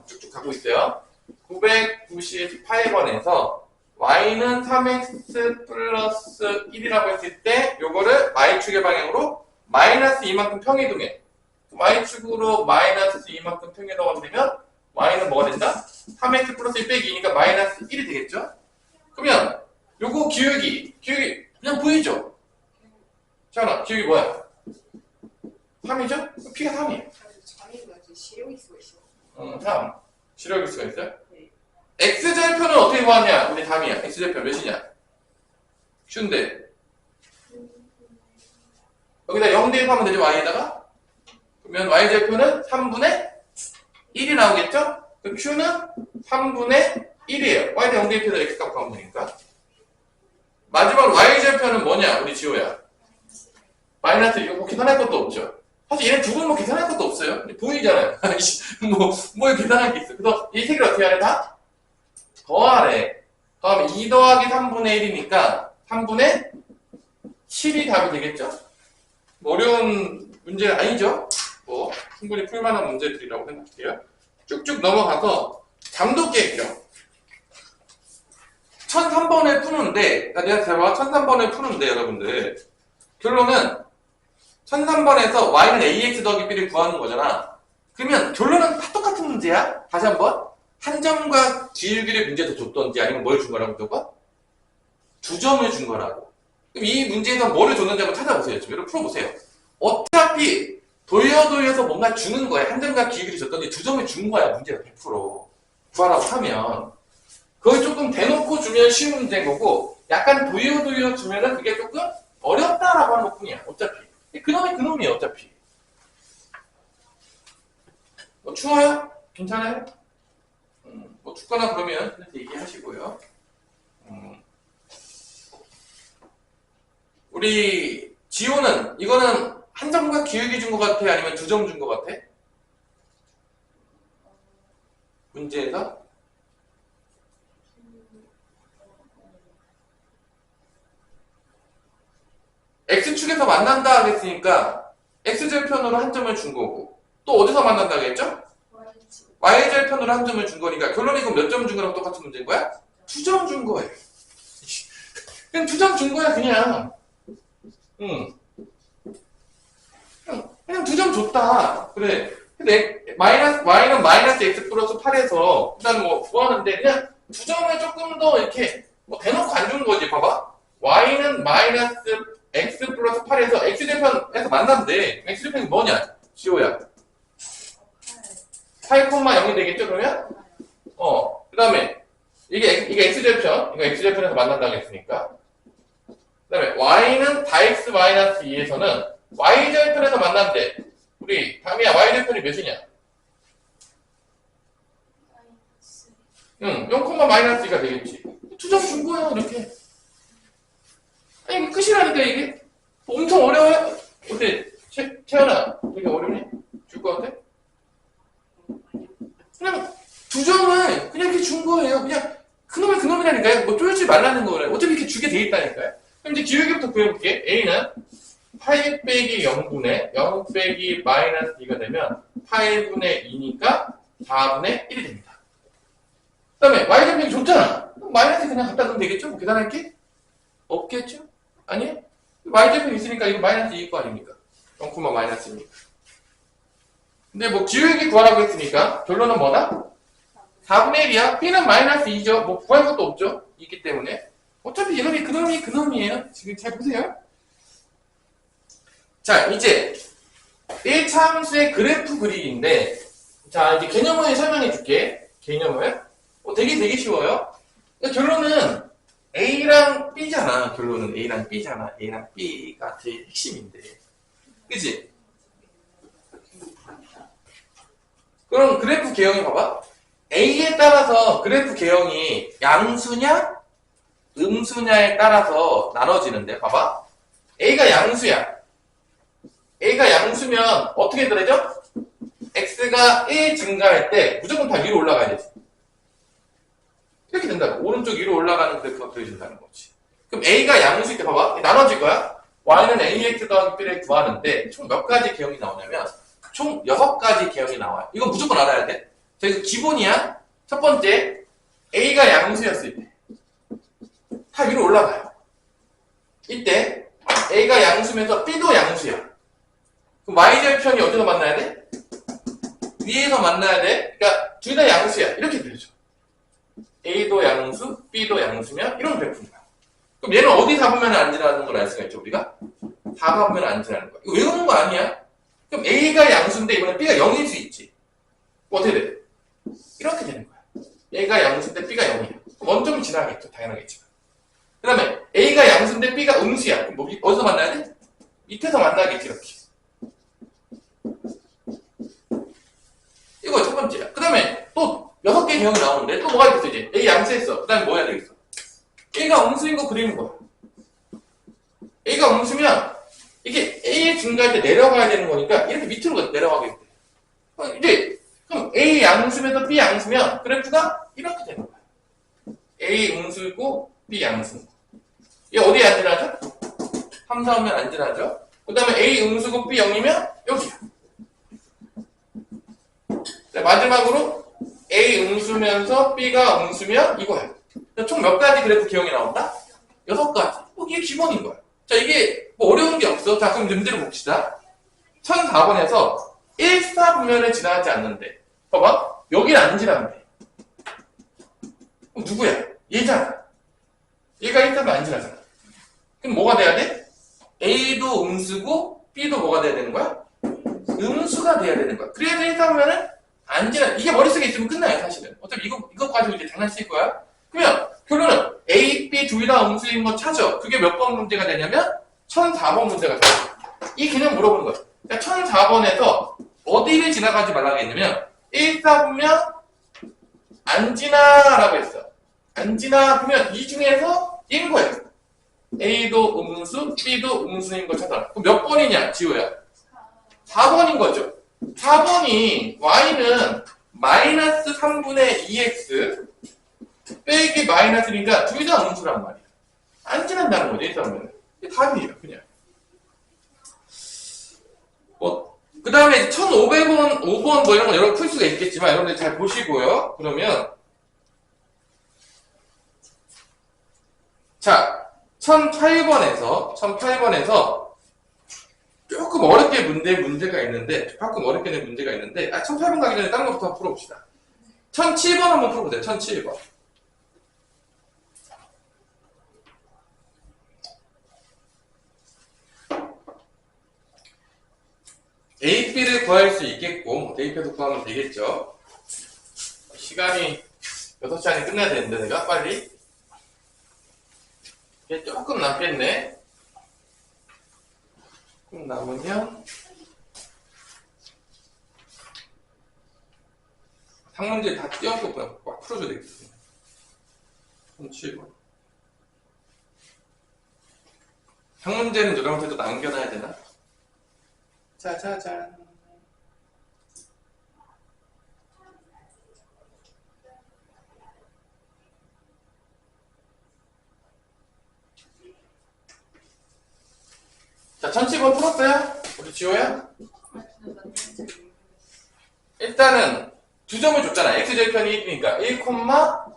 Speaker 1: 쭉쭉 가고 있어요. 998번에서 Y는 3X 플러스 1이라고 했을 때, 요거를 Y축의 방향으로 마이너스 2만큼 평행이동해. Y축으로 마이너스 2만큼 평행이동하면 되면, Y는 뭐가 된다? 3X 플러스 1 빼기 2니까 마이너스 1이 되겠죠? 그러면 요거 기울기 그냥 보이죠? 자나 기울기 뭐야? 3이죠? P가 3이에요.
Speaker 2: 잠이가 시력이 수가 있어.
Speaker 1: 3 시력일 수가 있어요?
Speaker 2: 네.
Speaker 1: X절편은 어떻게 구하냐? 우리 답이야. X절편 몇이냐? Q인데 여기다 0 대입하면 되죠? Y에다가 그러면 Y절편은 3분의 1이 나오겠죠? 그럼 Q는 3분의 1이에요. Y는 0 대입해서 X값 구하면 되니까. 마지막 Y절편은 뭐냐? 우리 지호야. 마이너스 이거 뭐 계산할 것도 없죠. 사실 얘는 두 분 뭐 계산할 것도 없어요. 보이잖아요. 뭐 계산할 게 있어. 그래서 이 색을 어떻게 하래 다? 더하래. 더하면 2 더하기 3분의 1이니까 3분의 7이 답이 되겠죠? 뭐 어려운 문제 아니죠? 뭐 충분히 풀만한 문제들이라고 생각해요. 쭉쭉 넘어가서 잠도깨기요. 1003번을 푸는데, 내가 제가 1003번을 푸는데, 여러분들. 결론은, 1003번에서 y는 ax 더하기 b를 구하는 거잖아. 그러면 결론은 다 똑같은 문제야? 다시 한 번. 한 점과 기울기를 문제 더 줬던지 아니면 뭘 준 거라고 저거? 2점을 준 거라고. 그럼 이 문제에서 뭐를 줬는지 한번 찾아보세요. 지금 여러분 풀어보세요. 어차피 돌려서 뭔가 주는 거야. 한 점과 기울기를 줬더니 2점을 준 거야. 문제가 100%. 구하라고 하면. 그걸 조금 대놓고 주면 쉬운 문제인 거고 약간 도요 주면은 그게 조금 어렵다라고 하는 것뿐이야. 어차피. 그놈이 그놈이에요. 어차피. 뭐 추워요? 괜찮아요? 뭐 춥거나 그러면 얘기하시고요. 우리 지호는 이거는 한 점과 기울기 준 것 같아? 아니면 2점 준 것 같아? 문제에서? X축에서 만난다 하겠으니까 X절편으로 한 점을 준 거고 또 어디서 만난다 하겠죠? Y절편으로 한 점을 준 거니까 결론이 그럼 몇 점 준 거랑 똑같은 문제인 거야? 2점 준 거예요. 그냥 2점 준 거야 그냥. 그냥 2점 줬다. 그래. 근데 Y는 마이너스 X 플러스 8에서 일단 뭐 구하는데 그냥 2점을 조금 더 이렇게 뭐 대놓고 안 준 거지. 봐봐. Y는 마이너스 X 플러스 8에서 X절편에서 만난대. X절편이 뭐냐? 지호야. 8,0이 되겠죠, 그러면? 그 다음에, 이게 X절편. 이거 X절편에서 만난다고 했으니까. 그 다음에, Y는 다 X 마이너스 2에서는 Y절편에서 만난대. 우리, 다미야, Y절편이 몇이냐? 0, 마이너스 2가 되겠지. 2점 준 거야, 이렇게. 아니, 이게 끝이라니까, 이게. 엄청 어려워요? 어때? 채연아, 이게 어렵니? 줄 것 같아? 그냥 2점을 그냥 이렇게 준 거예요. 그냥 그놈이 그놈이라니까요. 뭐 쫄지 말라는 거래. 어차피 이렇게 주게 돼 있다니까요. 그럼 이제 기울기부터 구해볼게. A는 8 빼기 0분의 0 빼기 마이너스 2가 되면 8분의 2니까 4분의 1이 됩니다. 그 다음에 Y절편이 줬잖아. 마이너스 그냥 갖다 넣으면 되겠죠? 뭐 계산할 게 없겠죠? 아니에요? y좌표 있으니까 이거 마이너스 2일 거 아닙니까? 0, 마이너스니까. 근데 뭐 기울기 구하라고 했으니까 결론은 뭐다? 4분의 1이야. P는 마이너스 2죠. 뭐 구할 것도 없죠. 있기 때문에. 어차피 이놈이 그놈이에요. 지금 잘 보세요. 자, 이제 1차 함수의 그래프 그리기인데, 자, 이제 개념을 설명해 줄게. 개념을. 되게 쉬워요. 그러니까 결론은 A랑 B잖아. 결론은 A랑 B잖아. A랑 B가 제일 핵심인데. 그치? 그럼 그래프 개형이 봐봐. A에 따라서 그래프 개형이 양수냐, 음수냐에 따라서 나눠지는데, 봐봐. A가 양수야. A가 양수면 어떻게 되죠? X가 1 증가할 때 무조건 다 위로 올라가야 되지. 이렇게 된다고. 오른쪽 위로 올라가는 그래프가 그려진다는 거지. 그럼 A가 양수일 때 봐봐. 나눠질 거야. Y는 AX 더하기 B를 구하는데 총 몇 가지 개형이 나오냐면 총 6가지 개형이 나와요. 이건 무조건 알아야 돼. 자, 이거 기본이야. 첫 번째, A가 양수였을 때 다 위로 올라가요. 이때 A가 양수면서 B도 양수야. 그럼 Y절편이 어디서 만나야 돼? 위에서 만나야 돼. 그러니까 둘 다 양수야. 이렇게 되죠. A도 양수, B도 양수면 이런 그래프입니다. 그럼 얘는 어디 4분면에 앉으라는 걸 알 수가 있죠, 우리가? 4분면에 앉으라는 거야. 이거 외우는 거 아니야? 그럼 A가 양수인데 이번에 B가 0일 수 있지. 그럼 어떻게 돼? 이렇게 되는 거야. A가 양수인데 B가 0이야. 그럼 원점이 지나가겠죠, 당연하겠지만. 그 다음에 A가 양수인데 B가 음수야. 그럼 뭐, 어디서 만나야 돼? 밑에서 만나겠지, 이렇게. 이거 첫 번째야. 그 다음에 또 6개 개형이 나오는데 또 뭐가 있겠어, 이제? A 양수했어. 그 다음에 뭐 해야 되겠어? A가 음수인 거 그리는 거야. A가 음수면 이게 A의 증가할 때 내려가야 되는 거니까 이렇게 밑으로 내려가겠대. 이제 그럼 A 양수면서 B 양수면 그래프가 이렇게 되는 거야. A 음수고 B 양수. 얘 어디에 안지나죠? 3, 4면 안지나죠? 그 다음에 A 음수고 B 0이면 여기야. 자, 마지막으로 A 음수면서 B가 음수면 이거야. 총 몇 가지 그래프 개형이 나온다? 6가지. 이게 기본인 거야. 자, 이게 뭐 어려운 게 없어. 자, 그럼 문제를 봅시다. 1004번에서 1사분면을 지나가지 않는데. 봐봐. 여기는 안 지나는데. 그럼 누구야? 얘잖아. 얘가 1사분면 안 지나잖아. 그럼 뭐가 돼야 돼? A도 음수고 B도 뭐가 돼야 되는 거야? 음수가 돼야 되는 거야. 그래야 1사분면은 안 지나. 이게 머릿속에 있으면 끝나요, 사실은. 어차피 이거 가지고 이제 장난칠 거야. 그러면 결론은 A, B 둘 다 음수인 거 찾아. 그게 몇 번 문제가 되냐면 1004번 문제가 돼요. 이 개념 물어보는 거야. 그러니까 1004번에서 어디를 지나가지 말라고 했냐면 1사분면 안 지나라고 했어. 안 지나 그러면 이 중에서 얘인 거야. A도 음수, B도 음수인 거 찾아. 그럼 몇 번이냐, 지호야? 4번인 거죠. 4번이 Y는 마이너스 3분의 2X 빼기 마이너스니까 둘 다 음수란 말이야. 안 지난다는 거지, 일단은. 이게 답이에요, 그냥. 그 다음에 1500원, 5번 뭐 이런 거 여러분 풀 수가 있겠지만 여러분들 잘 보시고요. 그러면 자, 1008번에서 조금 어렵게 문제가 있는데 1008번 가기 전에 다른 것부터 한번 풀어봅시다. 1007번 한번 풀어보세요. 1007번. A, B를 구할 수 있겠고 대입해서 구하면 되겠죠. 시간이 6시 안에 끝나야 되는데 내가 빨리 이게 조금 남겠네. 조금 남으면 상문제 다 띄워서 그냥 막 풀어줘야 되겠습니다. 7번. 상문제는 여러분들도 남겨놔야 되나? 짜자잔. 자, 1007번 풀었어요? 우리 지호야? 일단은 두 점을 줬잖아. x절편이 1이니까 1,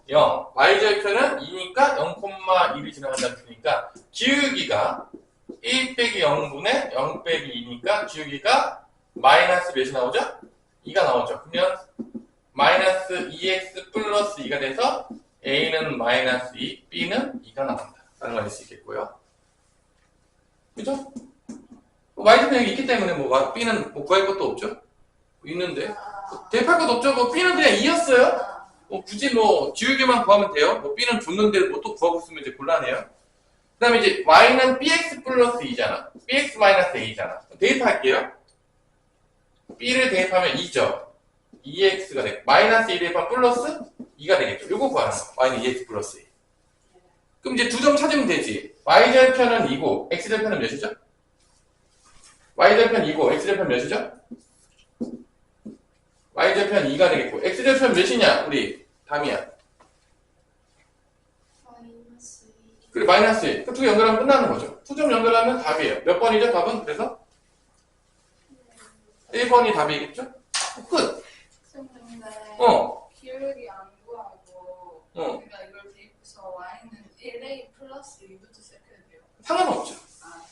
Speaker 1: 0. y절편은 2니까 0,1이 지나간다는 뜻이니까 기울기가 1 빼기 0분의 0 빼기 2니까 기울기가 마이너스 몇이 나오죠? 2가 나오죠. 그러면 마이너스 2x 플러스 2가 돼서 a는 마이너스 2, b는 2가 나간다. 라는 걸 알 수 있겠고요. 그죠? y절편 여기 있기 때문에 뭐가 b는 뭐 구할 것도 없죠? 있는데 대입할 것도 없죠? 뭐 b는 그냥 2였어요. 뭐 굳이 뭐 기울기만 구하면 돼요. 뭐 b는 줬는데 뭐 또 구하고 있으면 이제 곤란해요. 그 다음에 이제 y는 bx 플러스 2잖아. bx 마이너스 a잖아. 대입할게요. b를 대입하면 2죠. 2x가 되고 마이너스 2 대입하면 플러스 2가 되겠죠. 요거 구하는 거. y는 2x 플러스 2. 그럼 이제 두 점 찾으면 되지. y절편은 2고 x절편은 몇이죠? y절편 2고 x절편 몇이죠? y절편 2가 되겠고 x절편 몇이냐? 우리 담이야.
Speaker 2: 마이너스 2.
Speaker 1: 그리고 마이너스 1. 그 두 개 연결하면 끝나는 거죠. 두 점 연결하면 답이에요. 몇 번이죠? 답은? 그래서 1번이 답이겠죠? 끝.
Speaker 2: 근데
Speaker 1: 어.
Speaker 2: 기울기 안 구하고 우리가 이걸 대입해서 y는 1a 플러스 2부터 시작해야 돼요.
Speaker 1: 상관없죠.
Speaker 2: 아,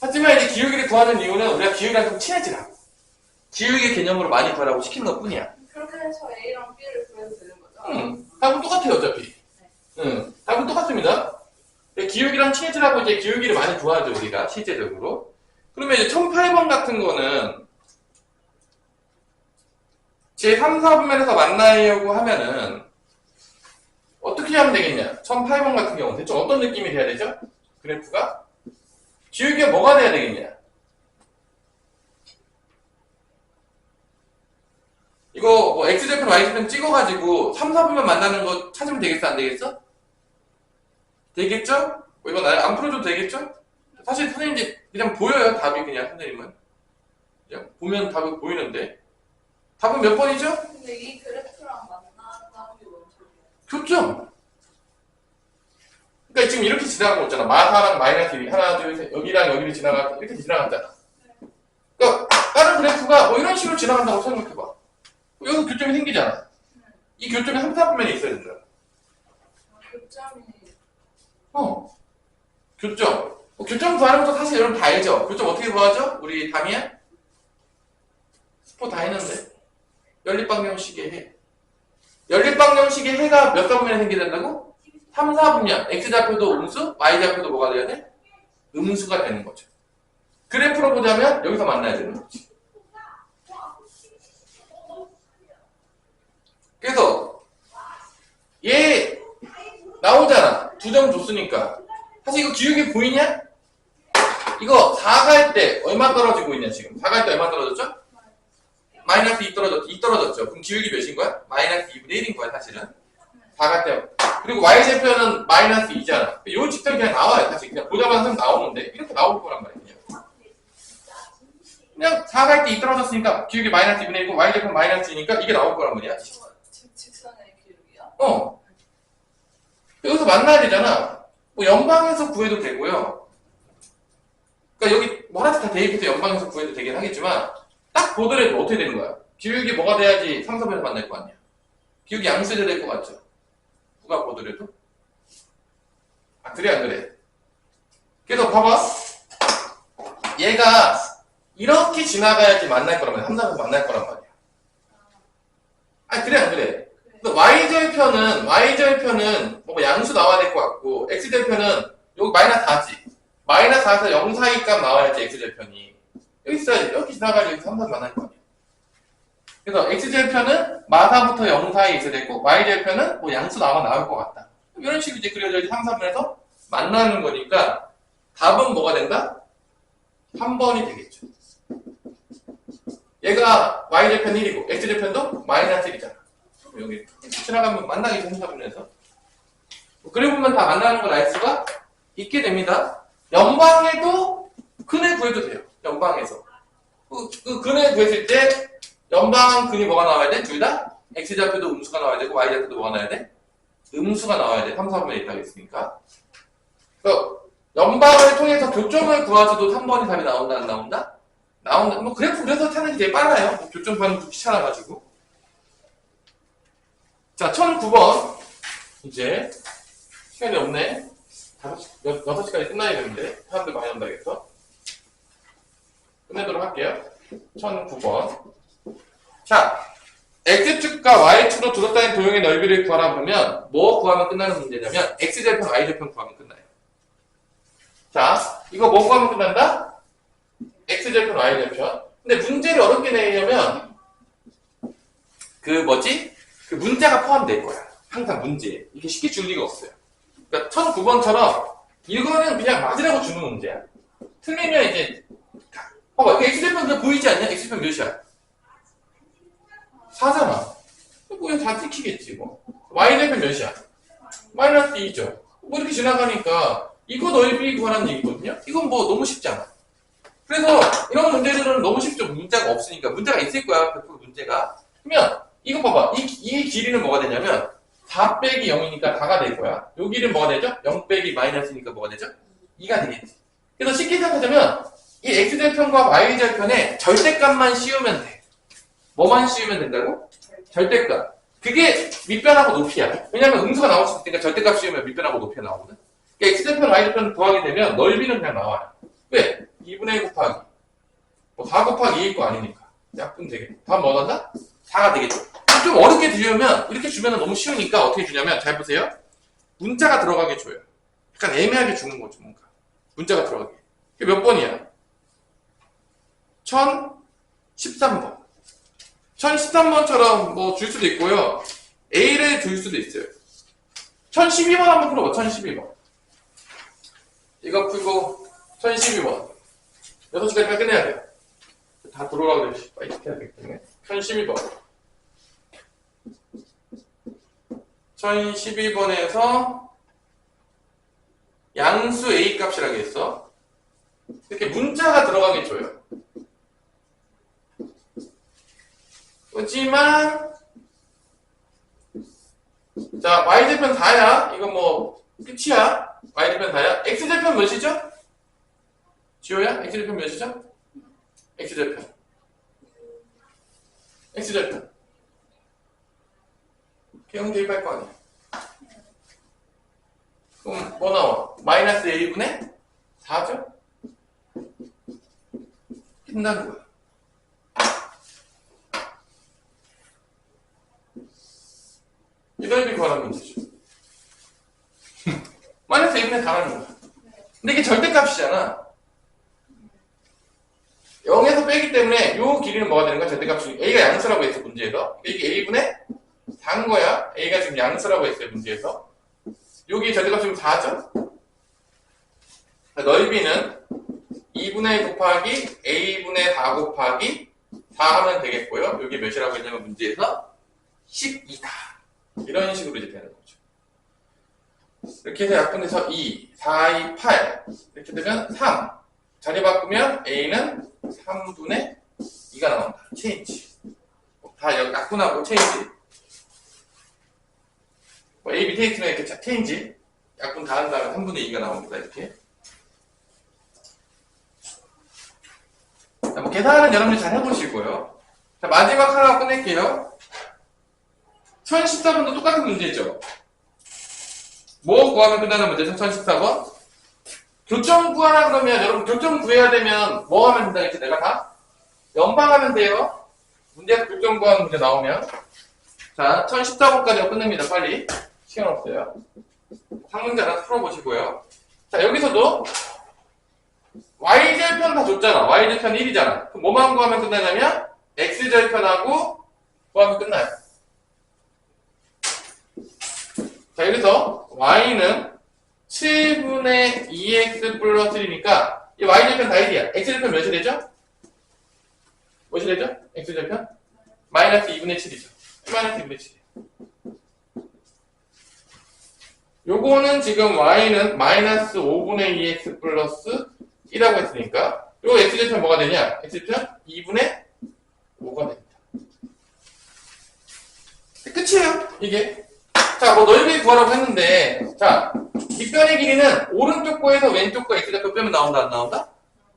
Speaker 1: 하지만 이제 기울기를 구하는 이유는 우리가 기울기랑 좀 친해지라고. 기울기 개념으로 많이 구하라고 시키는 것 뿐이야.
Speaker 2: 그렇게 해서 a랑 b를 구해도 되는 거죠?
Speaker 1: 답은 똑같아요, 어차피. 답은 똑같습니다. 기울기랑 친해지라고 이제 기울기를 많이 구하죠, 우리가, 실제적으로. 그러면 이제 1008번 같은 거는 제 3, 4분면에서 만나려고 하면은 어떻게 하면 되겠냐? 1008번 같은 경우는 대충 어떤 느낌이 돼야 되죠? 그래프가? 기울기가 뭐가 돼야 되겠냐? 이거 뭐 x절편, y절편 찍어가지고 3, 4분면 만나는 거 찾으면 되겠어? 안 되겠어? 되겠죠? 뭐 이건 안 풀어줘도 되겠죠? 사실 선생님 이제 그냥 보여요, 답이 그냥 선생님은. 그냥 보면 답이 보이는데. 답은 몇 번이죠?
Speaker 2: 근데 이 그래프랑 만난다는 게 뭔 소리야?
Speaker 1: 교점! 그러니까 지금 이렇게 지나가고 있잖아. 마사랑 마이너스 1이 하나, 둘, 셋, 여기랑 여기를 지나가, 이렇게 지나갔잖아. 그러니까 다른 그래프가 뭐 이런 식으로 지나간다고 생각해봐. 여기 교점이 생기잖아. 이 교점이 3, 4분면에 있어야 된다.
Speaker 2: 교점이
Speaker 1: 교점. 교점 구하는 것도 사실 여러분 다 알죠? 교점 어떻게 구하죠? 우리 담이야? 스포 다 했는데. 연립방정식의 해. 연립방정식의 해가 몇 사분면에 생기게 된다고? 3, 4분면. x좌표도 음수, y좌표도 뭐가 돼야 돼? 음수가 되는 거죠. 그래프로 보자면 여기서 만나야 되는 거지. 그래서 얘 나오잖아. 두 점 줬으니까. 사실 이거 기울기 보이냐? 이거 4 갈 때 얼마 떨어지고 있냐 지금? 4 갈 때 얼마 떨어졌죠? 마이너스 2 떨어졌죠. 그럼 기울기 몇인 거야? 마이너스 2분의 1인 거야 사실은. 4 갈 때. 그리고 y절편은 마이너스 2잖아. 요 직선이 그냥 나와요. 사실 그냥 보자마자 그냥 나오는데 이렇게 나올 거란 말이야. 그냥 4 갈 때 2 떨어졌으니까 기울기 마이너스 2분의 1이고 y절편 마이너스 2니까 이게 나올 거란 말이야.
Speaker 2: 직선의 기울기요?
Speaker 1: 여기서 만나야 되잖아. 뭐 연방에서 구해도 되고요. 그러니까 여기 뭐 하나씩 다 대입해서 연방에서 구해도 되긴 하겠지만 딱 보더라도 어떻게 되는 거야? 기울기 뭐가 돼야지 3, 4분에서 만날 거 아니야? 기울기 양수해야 될 것 같죠? 누가 보더라도? 아 그래 안 그래? 그래서 봐봐. 얘가 이렇게 지나가야지 만날 거란 말이야. 3, 4분에서 만날 거란 말이야. 아 그래 안 그래? y절편은 뭐 양수 나와야 될 것 같고 x절편은 여기 마이너스 4지. 마이너스 4에서 0 사이 값 나와야지 x절편이. 여기 있어야지. 이렇게 지나가야지 여기서 3, 4 만날 거 아니야. 그래서 x절편은 마사부터 0 사이에 있어야 되고 y절편은 뭐 양수 나올 것 같다. 이런 식으로 이제 그려져야지 3, 4분에서 만나는 거니까 답은 뭐가 된다? 3번이 되겠죠. 얘가 y절편 1이고 x절편도 마이너스 1이잖아. 여기 지나가면 만나기 전 3사분에서 그래 보면 다 만나는 걸 알 수가 있게 됩니다. 연방에도 근을 구해도 돼요. 연방에서 그 근을 구했을 때 연방 근이 뭐가 나와야 돼? 둘 다 x좌표도 음수가 나와야 되고 y좌표도 뭐가 나와야 돼? 음수가 나와야 돼. 3, 4분의 1 있다겠습니까? 그래서 연방을 통해서 교점을 구하셔도 3번이 답이 나온다 안 나온다? 나온다. 뭐 그래프 그래서 찾는 게 되게 빨라요. 뭐 교점 구하는 거 귀찮아가지고. 자, 1009번. 이제 시간이 없네. 6시까지 끝나야 되는데 사람들 많이 온다겠어. 끝내도록 할게요. 1009번. 자, X축과 Y축으로 둘러싸인 도형의 넓이를 구하라 그러면 뭐 구하면 끝나는 문제냐면 X절편, Y절편 구하면 끝나요. 자, 이거 뭐 구하면 끝난다? X절편, Y절편. 근데 문제를 어렵게 내려면 그 문자가 포함될 거야. 항상 문제에. 이게 쉽게 줄 리가 없어요. 그러니까 1009번처럼 이거는 그냥 맞으라고 주는 문제야. 틀리면 이제 봐봐, 이거 X절편 그냥 보이지 않냐? X절편 몇이야? 4잖아. 뭐 다 찍히겠지 뭐. Y절편 몇이야? 마이너스 2죠. 뭐 이렇게 지나가니까 이거 넓이 구하라는 얘기거든요. 이건 뭐 너무 쉽잖아. 그래서 이런 문제들은 너무 쉽죠. 문자가 없으니까. 문자가 있을 거야. 100% 문제가. 그러면 이거 봐봐. 이 길이는 뭐가 되냐면 4 빼기 0이니까 4가 될 거야. 요 길이는 뭐가 되죠? 0 빼기 마이너스니까 뭐가 되죠? 2가 되겠지. 그래서 쉽게 생각하자면 이 X절편과 Y절편에 절대값만 씌우면 돼. 뭐만 씌우면 된다고? 절대값. 그게 밑변하고 높이야. 왜냐면 음수가 나올 수 있으니까 절대값 씌우면 밑변하고 높이가 나오거든. 그러니까 X절편, Y절편 구하게 되면 넓이는 그냥 나와요. 왜? 2분의 1 곱하기. 뭐 4 곱하기 2일 거 아니니까. 약분 되겠다. 다음 뭐 나온다? 4가 되겠죠. 좀 어렵게 주려면, 이렇게 주면 너무 쉬우니까 어떻게 주냐면, 잘 보세요. 문자가 들어가게 줘요. 약간 애매하게 주는 거죠, 뭔가. 문자가 들어가게. 그게 몇 번이야? 1013번. 1013번처럼 뭐 줄 수도 있고요. A를 줄 수도 있어요. 1012번 한번 풀어봐, 1012번. 이거 풀고, 1012번. 6시까지 끝내야 돼요. 다 들어오라고 그래. 빨리 시켜야 되기 때문에. 1012번. 1012번에서 양수 A 값이라고 했어. 이렇게 문자가 들어가게 줘요. 그렇지만 자, Y절편 4야. 이건 뭐 끝이야. Y절편 4야. X절편 몇이죠? 지호야? X절편 몇이죠? X절편. X절편. 개형 대입할 거 아니야. 그럼 뭐 나와? 마이너스 A분의 4죠? 끝나는 거야. 이 넓이 구하라는 문제죠. 마이너스 A분의 4라는 거야. 근데 이게 절대값이잖아. 0에서 빼기 때문에 이 길이는 뭐가 되는 거야? 절대값이 A가 양수라고 했어, 문제에서. 이게 A분의 4인 거야. A가 지금 양수라고 했어요, 문제에서. 여기 절대값이면 4죠? 넓이는 2분의 1 곱하기 A분의 4 곱하기 4 하면 되겠고요. 여기 몇이라고 했냐면 문제에서 12다. 이런 식으로 이제 되는 거죠. 이렇게 해서 약분해서 2, 4, 2, 8. 이렇게 되면 3. 자리 바꾸면 A는 3분의 2가 나온다. 체인지. 다 약분하고 체인지. 뭐 A 밑에 있으면 이렇게 체인지. 약분 다 한 다음에 3분의 2가 나옵니다. 이렇게. 자, 뭐 계산은 여러분들 잘 해보시고요. 자, 마지막 하나 끝낼게요. 1014번도 똑같은 문제죠. 뭐 구하면 끝나는 문제죠? 1014번. 교점 구하라 그러면 여러분 교점 구해야 되면 뭐 하면 된다 이렇게 내가 다 연방하면 돼요. 문제에서 교점 구하는 문제 나오면. 자, 1014번까지 끝냅니다. 빨리. 시간 없어요. 상문제 하나 풀어보시고요. 자, 여기서도 Y절편 다 줬잖아. Y절편 1이잖아. 그럼 뭐만 구하면 끝나냐면 X절편하고 구하면 끝나요. 자, 여기서 Y는 7분의 2X 플러스 1이니까 이 Y절편 다 1이야. X절편 몇이 되죠? 몇이 되죠? X절편? 마이너스 2분의 7이죠. 마이너스 2분의 7이에요. 요거는 지금 Y는 마이너스 5분의 2X 플러스 1이라고 했으니까 요 X절편 뭐가 되냐? X절편 2분의 5가 됩니다. 끝이에요. 이게. 자, 뭐 넓이 구하라고 했는데 자, 밑변의 길이는 오른쪽 거에서 왼쪽 거 X절편 빼면 나온다 안 나온다?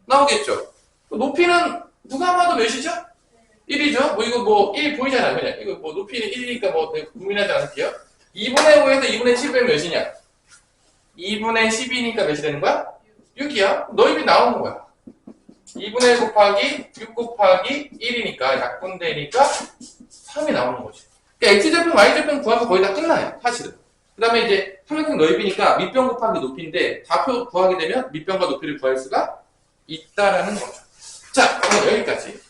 Speaker 1: 나오겠죠. 높이는 누가 봐도 몇이죠? 1이죠? 뭐 이거 뭐 1 보이잖아요. 그냥 이거 뭐 높이는 1이니까 뭐 고민하지 않을게요. 2분의 5에서 2분의 7 빼면 몇이냐? 2분의 12니까 몇이 되는 거야? 6이야. 너희비 나오는 거야. 2분의 1 곱하기 6 곱하기 1이니까 약분되니까 3이 나오는 거지. 그러니까 x좌표, y좌표는 구하면 거의 다 끝나요. 사실은. 그 다음에 이제 삼각형 너희비니까 밑변 곱하기 높이인데 좌표 구하게 되면 밑변과 높이를 구할 수가 있다라는 거죠. 자, 오늘 여기까지.